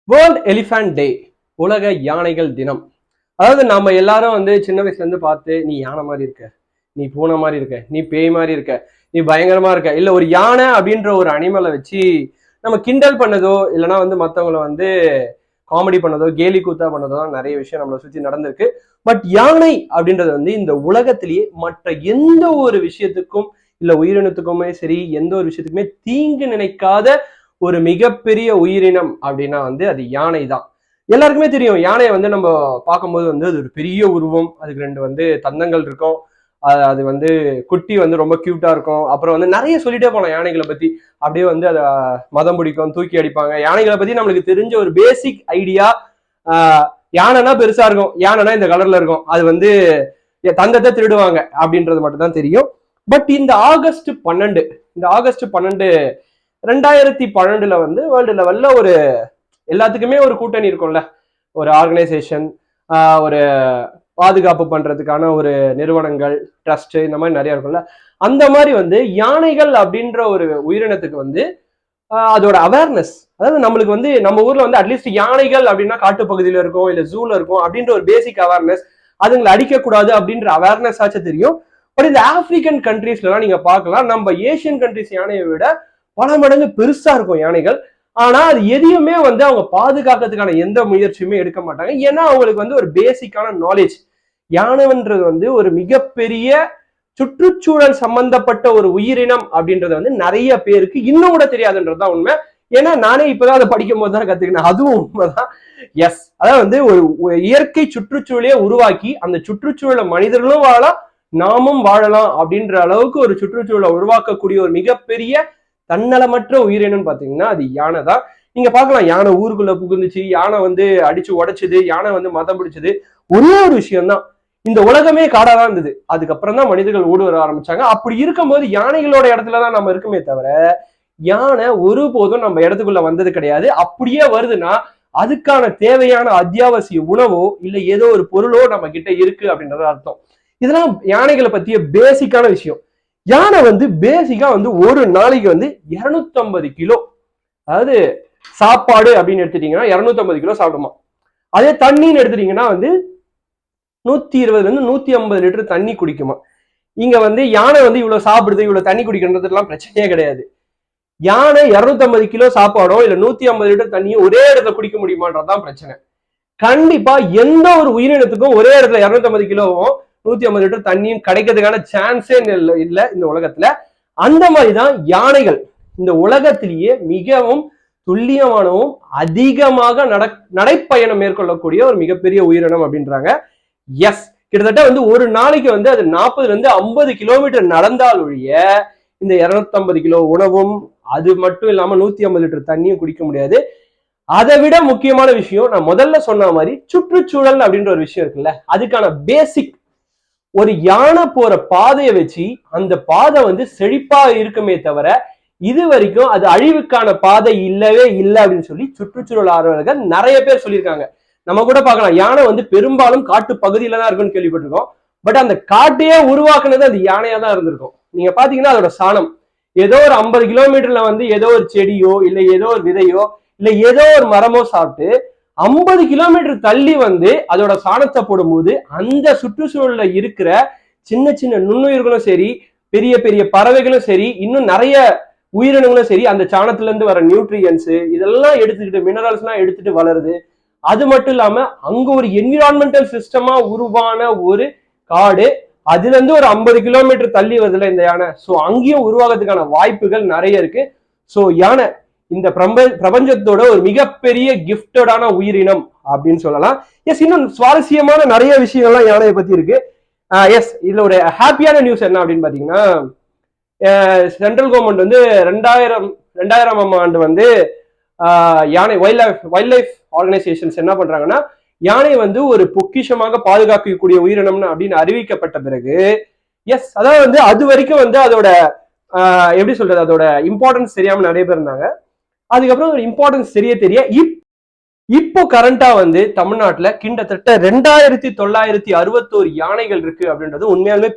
World elephant டே, உலக யானைகள் தினம். அதாவது நம்ம எல்லாரும் சின்ன வயசுல இருந்து பார்த்து, நீ யானை மாதிரி இருக்க, நீ பூனை மாதிரி இருக்க, நீ பேய் மாதிரி இருக்க, நீ பயங்கரமா இருக்க, இல்ல ஒரு யானை அப்படின்ற ஒரு அனிமலை வச்சு நம்ம கிண்டல் பண்ணதோ இல்லைன்னா மற்றவங்களை காமெடி பண்ணதோ கேலி கூத்தா பண்ணதோ நிறைய விஷயம் நம்மளை சுத்தி நடந்திருக்கு. பட் யானை அப்படின்றது இந்த உலகத்திலேயே மற்ற எந்த ஒரு விஷயத்துக்கும் இல்ல உயிரினத்துக்குமே சரி, எந்த ஒரு விஷயத்துக்குமே தீங்கு நினைக்காத ஒரு மிகப்பெரிய உயிரினம் அப்படின்னா அது யானை தான். எல்லாருக்குமே தெரியும், யானையை நம்ம பார்க்கும்போது அது ஒரு பெரிய உருவம், அதுக்கு ரெண்டு தந்தங்கள் இருக்கும், அது குட்டி ரொம்ப கியூட்டா இருக்கும். அப்புறம் நிறைய சொல்லிட்டே போனோம் யானைகளை பத்தி. அப்படியே அதை மதம் பிடிக்கும், தூக்கி அடிப்பாங்க. யானைகளை பத்தி நம்மளுக்கு தெரிஞ்ச ஒரு பேசிக் ஐடியா, யானைனா பெருசா இருக்கும், யானைனா இந்த கலர்ல இருக்கும், அது தங்கத்தை திருடுவாங்க அப்படின்றது மட்டும் தான் தெரியும். பட் இந்த ஆகஸ்ட் 12 2012 வேர்ல்டு லெவல்ல ஒரு எல்லாத்துக்குமே ஒரு கூட்டணி இருக்கும்ல, ஒரு ஆர்கனைசேஷன், ஒரு பாதுகாப்பு பண்றதுக்கான ஒரு நிறுவனங்கள், ட்ரஸ்ட், இந்த மாதிரி நிறைய இருக்கும்ல. அந்த மாதிரி யானைகள் அப்படின்ற ஒரு உயிரினத்துக்கு அதோட அவேர்னஸ், அதாவது நம்மளுக்கு நம்ம ஊர்ல அட்லீஸ்ட் யானைகள் அப்படின்னா காட்டுப்பகுதியில இருக்கும், இல்ல ஜூல இருக்கும் அப்படின்ற ஒரு பேசிக் அவேர்னஸ், அதுங்களை அடிக்கக்கூடாது அப்படின்ற அவேர்னஸ் ஆச்சும் தெரியும். பட் இந்த ஆப்பிரிக்கன் கண்ட்ரீஸ்லாம் நீங்க பார்க்கலாம், நம்ம ஏசியன் கண்ட்ரீஸ் யானையை விட பல மடங்கு பெருசா இருக்கும் யானைகள். ஆனா அது எதையுமே அவங்க பாதுகாக்கிறதுக்கான எந்த முயற்சியுமே எடுக்க மாட்டாங்க. ஏன்னா அவங்களுக்கு ஒரு பேசிக்கான நாலேஜ், யானைன்றது ஒரு மிகப்பெரிய சுற்றுச்சூழல் சம்பந்தப்பட்ட ஒரு உயிரினம் அப்படின்றது நிறைய பேருக்கு இன்னும் கூட தெரியாதுன்றதுதான் உண்மை. ஏன்னா நானே இப்பதான் அதை படிக்கும் போது தான் கத்துக்கினேன், அதுவும் உண்மைதான். எஸ், அதாவது ஒரு இயற்கை சுற்றுச்சூழலையே உருவாக்கி அந்த சுற்றுச்சூழலை மனிதர்களும் வாழலாம், நாமும் வாழலாம் அப்படின்ற அளவுக்கு ஒரு சுற்றுச்சூழலை உருவாக்கக்கூடிய ஒரு மிகப்பெரிய தன்னலமற்ற உயிரினம் பாத்தீங்கன்னா அது யானை தான். நீங்க பாக்கலாம், யானை ஊருக்குள்ள புகுந்துச்சு, யானை அடிச்சு உடைச்சது, யானை மதம் பிடிச்சது. ஒரே ஒரு விஷயம்தான், இந்த உலகமே காடாதான் இருந்தது, அதுக்கப்புறம் தான் மனிதர்கள் ஊடு வர ஆரம்பிச்சாங்க. அப்படி இருக்கும்போது யானைகளோட இடத்துலதான் நம்ம இருக்குமே தவிர யானை ஒருபோதும் நம்ம இடத்துக்குள்ள வந்தது கிடையாது. அப்படியே வருதுன்னா அதுக்கான தேவையான அத்தியாவசிய உணவோ இல்ல ஏதோ ஒரு பொருளோ நம்ம கிட்ட இருக்கு அப்படின்றது அர்த்தம். இதெல்லாம் யானைகளை பத்திய பேசிக்கான விஷயம். யானை பேசிக்கா ஒரு நாளைக்கு 250 கிலோ, அதாவது சாப்பாடு அப்படின்னு எடுத்துட்டீங்கன்னா 250 கிலோ சாப்பிடுமா. அதே தண்ணின்னு எடுத்துட்டீங்கன்னா 120 இருந்து 150 லிட்டர் தண்ணி குடிக்குமா. இங்க யானை இவ்வளவு சாப்பிடுது, இவ்வளவு தண்ணி குடிக்கிறதுலாம் பிரச்சனையே கிடையாது. யானை 250 கிலோ சாப்பாடோ இல்ல 150 லிட்டர் தண்ணியும் ஒரே இடத்துல குடிக்க முடியுமான்றதுதான் பிரச்சனை. கண்டிப்பா எந்த ஒரு உயிரினத்துக்கும் ஒரே இடத்துல 250 கிலோவும் 150 லிட்டர் தண்ணியும் கிடைக்கிறதுக்கான சான்ஸே இல்லை இந்த உலகத்துல. அந்த மாதிரிதான் யானைகள் இந்த உலகத்திலேயே மிகவும் துல்லியமானவும் அதிகமாக நடைப்பயணம் மேற்கொள்ளக்கூடிய ஒரு மிகப்பெரிய உயிரினம் அப்படின்றாங்க. எஸ், கிட்டத்தட்ட ஒரு நாளைக்கு அது 40 இருந்து 50 கிலோமீட்டர் நடந்தால் ஒழிய இந்த 250 கிலோ உணவும் அது மட்டும் இல்லாம 150 லிட்டர் தண்ணியும் குடிக்க முடியாது. அதை விட முக்கியமான விஷயம், நான் முதல்ல சொன்ன மாதிரி சுற்றுச்சூழல் அப்படின்ற ஒரு விஷயம் இருக்குல்ல, அதுக்கான பேசிக் ஒரு யானை போற பாதையை வச்சு அந்த பாதை செழிப்பா இருக்குமே தவிர இது வரைக்கும் அது அழிவுக்கான பாதை இல்லவே இல்லை அப்படின்னு சொல்லி சுற்றுச்சூழல் ஆர்வலர்கள் நிறைய பேர் சொல்லியிருக்காங்க. நம்ம கூட பார்க்கலாம், யானை பெரும்பாலும் காட்டு பகுதியில தான் இருக்குன்னு கேள்விப்பட்டிருக்கோம். பட் அந்த காட்டையே உருவாக்குனது அது யானையா தான் இருந்திருக்கும். நீங்க பாத்தீங்கன்னா அதோட சாணம் ஏதோ ஒரு 50 கிலோமீட்டர்ல ஏதோ ஒரு செடியோ இல்ல ஏதோ ஒரு விதையோ இல்ல ஏதோ ஒரு மரமோ சாப்பிட்டு 50 கிலோமீட்டர் தள்ளி அதோட சாணத்தை போடும்போது அந்த சுற்றுச்சூழல்ல இருக்கிற சின்ன சின்ன நுண்ணுயிர்களும் சரி, பெரிய பெரிய பறவைகளும் சரி, இன்னும் நிறைய உயிரினங்களும் சரி, அந்த சாணத்துல இருந்து வர நியூட்ரியன்ஸ் இதெல்லாம் எடுத்துக்கிட்டு மினரல்ஸ் எல்லாம் எடுத்துட்டு வளருது. அது மட்டும் இல்லாம அங்க ஒரு என்விரான்மெண்டல் சிஸ்டமா உருவான ஒரு காடு, அதுல இருந்து ஒரு 50 கிலோமீட்டர் தள்ளி வருதுல இந்த யானை. சோ அங்கேயும் உருவாகிறதுக்கான வாய்ப்புகள் நிறைய இருக்கு. சோ யானை இந்த பிரபஞ்சத்தோட ஒரு மிகப்பெரிய கிஃப்டடான உயிரினம் அப்படின்னு சொல்லலாம். எஸ், இன்னும் சுவாரஸ்யமான நிறைய விஷயங்கள்லாம் யானையை பத்தி இருக்கு. எஸ், இதுல ஒரு ஹாப்பியான நியூஸ் என்ன அப்படின்னு பாத்தீங்கன்னா, சென்ட்ரல் கவர்மெண்ட் 2000ஆம் ஆண்டு யானை வைல்ட் லைஃப் ஆர்கனைசேஷன்ஸ் என்ன பண்றாங்கன்னா, யானை ஒரு பொக்கிஷமாக பாதுகாக்கக்கூடிய உயிரினம்னு அப்படின்னு அறிவிக்கப்பட்ட பிறகு, எஸ், அதாவது அது வரைக்கும் அதோட எப்படி சொல்றது, அதோட இம்பார்ட்டன்ஸ் தெரியாம நிறைய பேர் இருந்தாங்க. அதுக்கப்புறம் ஒரு இம்பார்ட்டன்ஸ் தெரிய இப்போ கரண்டா தமிழ்நாட்டுல கிட்டத்தட்ட 2961 யானைகள் இருக்கு அப்படின்றது உண்மையாலுமே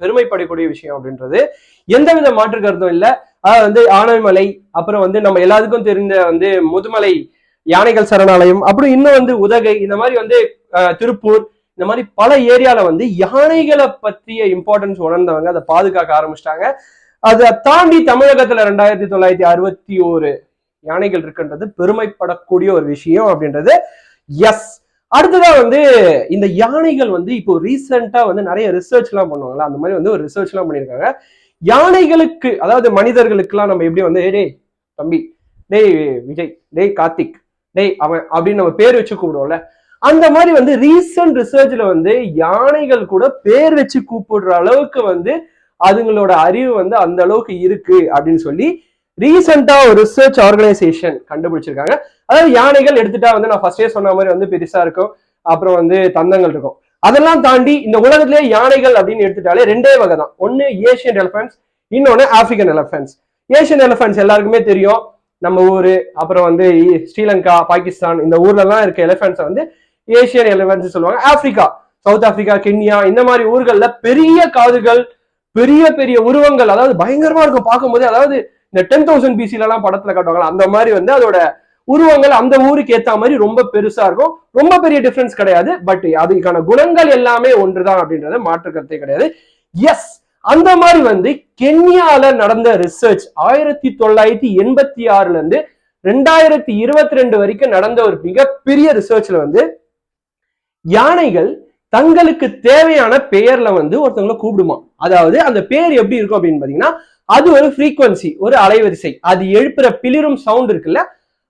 பெருமைப்படக்கூடிய விஷயம் அப்படின்றது எந்தவித மாற்று கருத்தும் இல்லை. அதாவது ஆனைமலை, அப்புறம் நம்ம எல்லாத்துக்கும் தெரிந்த முதுமலை யானைகள் சரணாலயம், அப்படி இன்னும் வந்து உதகை, இந்த மாதிரி வந்து திருப்பூர், இந்த மாதிரி பல ஏரியால வந்து யானைகளை பற்றிய இம்பார்ட்டன்ஸ் உணர்ந்தவங்க அதை பாதுகாக்க ஆரம்பிச்சிட்டாங்க. அதை தாண்டி தமிழகத்துல 2961 யானைகள் இருக்குன்றது பெருமைப்படக்கூடிய ஒரு விஷயம் அப்படின்றது. எஸ். அடுத்ததான் வந்து இந்த யானைகள் வந்து இப்போ ரீசெண்டா வந்து நிறைய ரிசர்ச் எல்லாம் பண்ணுவாங்களா, அந்த மாதிரி வந்து ஒரு ரிசர்ச் எல்லாம் பண்ணியிருக்காங்க. யானைகளுக்கு, அதாவது மனிதர்களுக்கு எல்லாம் நம்ம எப்படி வந்து டேய் தம்பி, டேய் விஜய், டேய் கார்த்திக், டேய் அவன் அப்படின்னு நம்ம பேர் வச்சு கூப்பிடுவோம்ல, அந்த மாதிரி வந்து ரீசன்ட் ரிசர்ச்ல வந்து யானைகள் கூட பேர் வச்சு கூப்பிடுற அளவுக்கு வந்து அதுங்களோட அறிவு வந்து அந்த அளவுக்கு இருக்கு அப்படின்னு சொல்லி ரீசெண்டா ஒரு ரிசர்ச் ஆர்கனைசேஷன் கண்டுபிடிச்சிருக்காங்க. அதாவது யானைகள் எடுத்துட்டா வந்து நான் ஃபர்ஸ்டே சொன்ன மாதிரி வந்து பெருசா இருக்கும், அப்புறம் வந்து தந்தங்கள் இருக்கும். அதெல்லாம் தாண்டி இந்த உலகத்திலேயே யானைகள் அப்படின்னு எடுத்துட்டாலே ரெண்டே வகை தான். ஒன்னு ஏசியன் எலிஃபென்ட்ஸ், இன்னொன்னு ஆப்பிரிக்கன் எலிஃபென்ட்ஸ். ஏசியன் எலிஃபென்ட்ஸ் எல்லாருக்குமே தெரியும், நம்ம ஊரு, அப்புறம் வந்து ஸ்ரீலங்கா, பாகிஸ்தான், இந்த ஊர்ல எல்லாம் இருக்க எலிஃபென்ட்ஸ் வந்து ஏசியன் எலிஃபென்ட்ஸ் சொல்லுவாங்க. ஆப்பிரிக்கா, சவுத் ஆப்பிரிக்கா, கென்யா, இந்த மாதிரி ஊர்கள்ல பெரிய காதுகள், பெரிய பெரிய உருவங்கள், அதாவது பயங்கரமா இருக்கும் பார்க்கும்போது. அதாவது இந்த 10,000 BC எல்லாம் படத்துல காட்டுவாங்க, அந்த மாதிரி வந்து அதோட உருவங்கள் அந்த ஊருக்கு ஏத்த மாதிரி ரொம்ப பெருசா இருக்கும். ரொம்ப பெரிய டிஃபரன்ஸ் கிடையாது, பட் அதுக்கான குணங்கள் எல்லாமே ஒன்றுதான் அப்படின்றத மாற்று கருத்தே கிடையாது. எஸ். அந்த மாதிரி வந்து கென்யால நடந்த ரிசர்ச் 1986 இருந்து 2022 வரைக்கும் நடந்த ஒரு மிகப்பெரிய ரிசர்ச்ல வந்து யானைகள் தங்களுக்கு தேவையான பெயர்ல வந்து ஒருத்தவங்களை கூப்பிடுமா. அதாவது அந்த பேர் எப்படி இருக்கும் அப்படின்னு பாத்தீங்கன்னா, அது ஒரு ஃப்ரீக்வன்சி, ஒரு அலைவரிசை. அது எழுப்புற பிளிரும் சவுண்ட் இருக்குல்ல,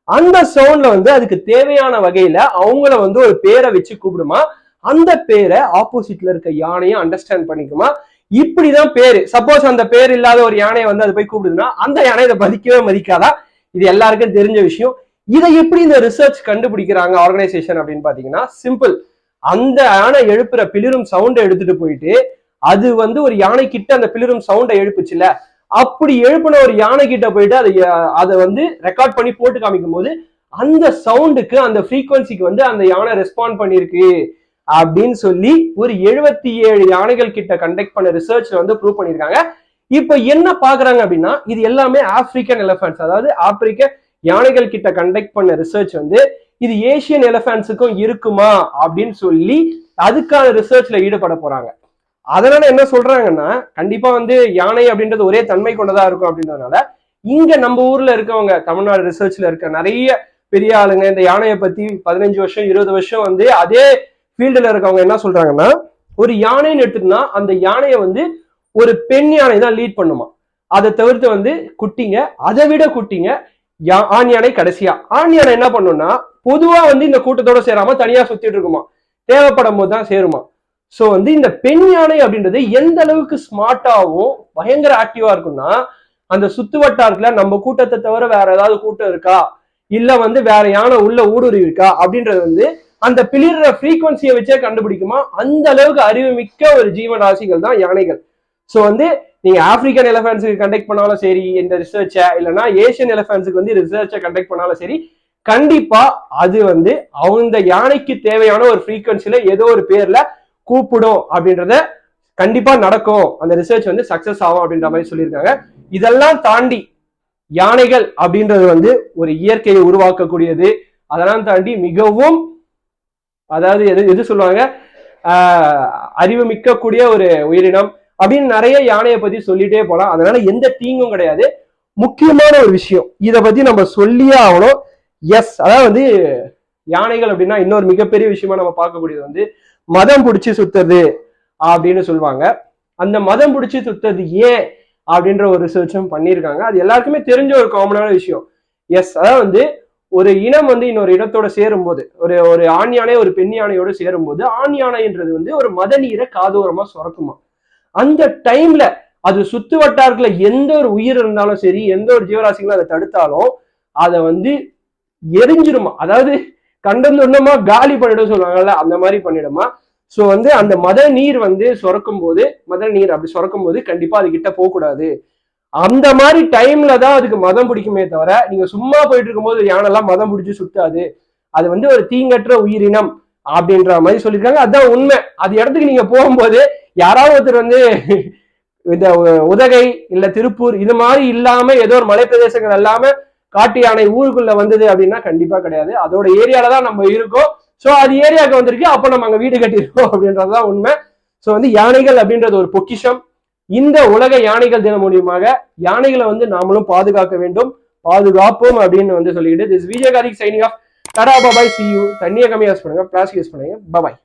அந்த சவுண்ட்ல வந்து அதுக்கு தேவையான வகையில அவங்கள வந்து ஒரு பேரை வச்சு கூப்பிடுமா. அந்த பேரை ஆப்போசிட்ல இருக்க யானையை அண்டர்ஸ்டாண்ட் பண்ணிக்குமா. இப்படிதான் பேரு. சப்போஸ் அந்த பேர் இல்லாத ஒரு யானையை வந்து அது போய் கூப்பிடுதுன்னா அந்த யானை இதை மதிக்கவே மதிக்காதா. இது எல்லாருக்கும் தெரிஞ்ச விஷயம். இதை எப்படி இந்த ரிசர்ச் கண்டுபிடிக்கிறாங்க ஆர்கனைசேஷன் அப்படின்னு பாத்தீங்கன்னா, சிம்பிள். அந்த யானை எழுப்புற பிளிரும் சவுண்டை எடுத்துட்டு போயிட்டு அது வந்து ஒரு யானை கிட்ட அந்த பிளிரும் சவுண்டை எழுப்புச்சுல, அப்படி எழுப்பின ஒரு யானை கிட்ட போயிட்டு அதை வந்து ரெக்கார்ட் பண்ணி போட்டு காமிக்கும் போது அந்த சவுண்டுக்கு, அந்த ஃப்ரீக்வன்சிக்கு வந்து அந்த யானை ரெஸ்பாண்ட் பண்ணிருக்கு அப்படின்னு சொல்லி ஒரு 77 யானைகள் கிட்ட கண்டக்ட் பண்ண ரிசர்ச்ல வந்து ப்ரூவ் பண்ணிருக்காங்க. இப்ப என்ன பாக்குறாங்க அப்படின்னா, இது எல்லாமே ஆப்பிரிக்கன் எலிஃபென்ட்ஸ், அதாவது ஆப்பிரிக்க யானைகள் கிட்ட கண்டக்ட் பண்ண ரிசர்ச் வந்து இது ஏசியன் எலிஃபென்ட்ஸுக்கும் இருக்குமா அப்படின்னு சொல்லி அதுக்கான ரிசர்ச்ல ஈடுபட போறாங்க. அதனால என்ன சொல்றாங்கன்னா, கண்டிப்பா வந்து யானை அப்படின்றது ஒரே தன்மை கொண்டதா இருக்கும் அப்படின்றதுனால இங்க நம்ம ஊர்ல இருக்கவங்க, தமிழ்நாடு ரிசர்ச்ல இருக்க நிறைய பெரிய ஆளுங்க இந்த யானையை பத்தி 15 வருஷம் 20 வருஷம் வந்து அதே ஃபீல்டுல இருக்கவங்க என்ன சொல்றாங்கன்னா, ஒரு யானைன்னு எடுத்துட்டுனா அந்த யானையை வந்து ஒரு பெண் யானை தான் லீட் பண்ணுமா. அதை தவிர்த்து வந்து குட்டிங்க, அதை விட குட்டிங்க, ஆண் யானை கடைசியா. ஆண் யானை என்ன பண்ணும்னா பொதுவா வந்து இந்த கூட்டத்தோட சேராம தனியா சுத்திட்டு இருக்குமா, தேவைப்படும் போது தான் சேருமா. சோ வந்து இந்த பெண் யானை அப்படின்றது எந்த அளவுக்கு ஸ்மார்ட்டாவும் பயங்கர ஆக்டிவா இருக்கும்னா, அந்த சுத்து வட்டாரத்துல நம்ம கூட்டத்தை தவிர வேற ஏதாவது கூட்டம் இருக்கா, இல்ல வந்து வேற யானை உள்ள ஊடுருவி இருக்கா அப்படின்றது வந்து அந்த பிளிர்ற ஃப்ரீக்வன்சியை வச்சே கண்டுபிடிக்குமா. அந்த அளவுக்கு அறிவுமிக்க ஒரு ஜீவராசிகள் தான் யானைகள். சோ வந்து நீங்க ஆப்பிரிக்கன் எலிஃபென்ட்ஸுக்கு கண்டக்ட் பண்ணாலும் சரி இந்த ரிசர்ச்சை, இல்லைன்னா ஏசியன் எலிஃபென்ட்ஸுக்கு வந்து ரிசர்ச்சை கண்டக்ட் பண்ணாலும் சரி, கண்டிப்பா அது வந்து அவங்க யானைக்கு தேவையான ஒரு ஃப்ரீக்வன்சில ஏதோ ஒரு பேர்ல கூப்பிடும் அப்படின்றத கண்டிப்பா நடக்கும். அந்த ரிசர்ச் வந்து சக்சஸ் ஆகும் அப்படின்ற மாதிரி சொல்லியிருக்காங்க. இதெல்லாம் தாண்டி யானைகள் அப்படின்றது வந்து ஒரு இயற்கையை உருவாக்கக்கூடியது. அதெல்லாம் தாண்டி மிகவும், அதாவது எது சொல்லுவாங்க, அறிவு மிக்கக்கூடிய ஒரு உயிரினம் அப்படின்னு நிறைய யானையை பத்தி சொல்லிட்டே போலாம். அதனால எந்த தீங்கும் கிடையாது. முக்கியமான ஒரு விஷயம் இதை பத்தி நம்ம சொல்லியே ஆகணும். எஸ். அதாவது வந்து யானைகள் அப்படின்னா இன்னொரு மிகப்பெரிய விஷயமா நம்ம பார்க்கக்கூடியது வந்து மதம் பிடிச்சி சுத்துறது அப்படின்னு சொல்லுவாங்க. அந்த மதம் பிடிச்சி சுத்துறது ஏன் அப்படின்ற ஒரு ரிசர்ச்சும் பண்ணியிருக்காங்க. அது எல்லாருக்குமே தெரிஞ்ச ஒரு காமனான விஷயம். எஸ். அதாவது வந்து ஒரு இனம் வந்து இன்னொரு இடத்தோட சேரும்போது, ஒரு ஆண் யானை ஒரு பெண் யானையோட சேரும்போது, ஆண் யானைன்றது வந்து ஒரு மத நீரை காதோரமா சுரக்குமா. அந்த டைம்ல அது சுத்து வட்டாரத்துல எந்த ஒரு உயிர் இருந்தாலும் சரி, எந்த ஒரு ஜீவராசிகளும் அதை தடுத்தாலும் அதை வந்து எரிஞ்சிருமா. அதாவது கண்டந்துண்ணமா காலி பண்ணிடும் சொல்லுவாங்கல்ல, அந்த மாதிரி பண்ணிடுமா. சோ வந்து அந்த மத நீர் வந்து சுரக்கும் போது, மத நீர் அப்படி சுரக்கும் போது கண்டிப்பா அது கிட்ட போக கூடாது. அந்த மாதிரி டைம்ல தான் அதுக்கு மதம் பிடிக்குமே தவிர, நீங்க சும்மா போயிட்டு இருக்கும்போது யானெல்லாம் மதம் பிடிச்சி சுத்தாது. அது வந்து ஒரு தீங்கற்ற உயிரினம் அப்படின்ற மாதிரி சொல்லியிருக்காங்க. அதுதான் உண்மை. அது இடத்துக்கு நீங்க போகும்போது யாராவது ஒருத்தர் வந்து இந்த உதகை இல்ல திருப்பூர் இது மாதிரி இல்லாம ஏதோ ஒரு மலை பிரதேசங்கள் இல்லாம காட்டு யானை ஊருக்குள்ள வந்தது அப்படின்னா கண்டிப்பா கிடையாது. அதோட ஏரியால தான் நம்ம இருக்கோம். ஸோ அது ஏரியாவுக்கு வந்திருக்கு, அப்போ நம்ம அங்க வீடு கட்டியிருக்கோம் அப்படின்றதுதான் உண்மை. ஸோ வந்து யானைகள் அப்படின்றது ஒரு பொக்கிஷம். இந்த உலக யானைகள் தினம் மூலியமாக யானைகளை வந்து நாமளும் பாதுகாக்க வேண்டும், பாதுகாப்போம் அப்படின்னு வந்து சொல்லிக்கிட்டு this Vijay Karthik signing off. Tata bye bye, see you. தண்ணியை கம்மியா யூஸ் பண்ணுங்க, பிளாஸ்டிக் யூஸ் பண்ணுங்க. பாபாய்.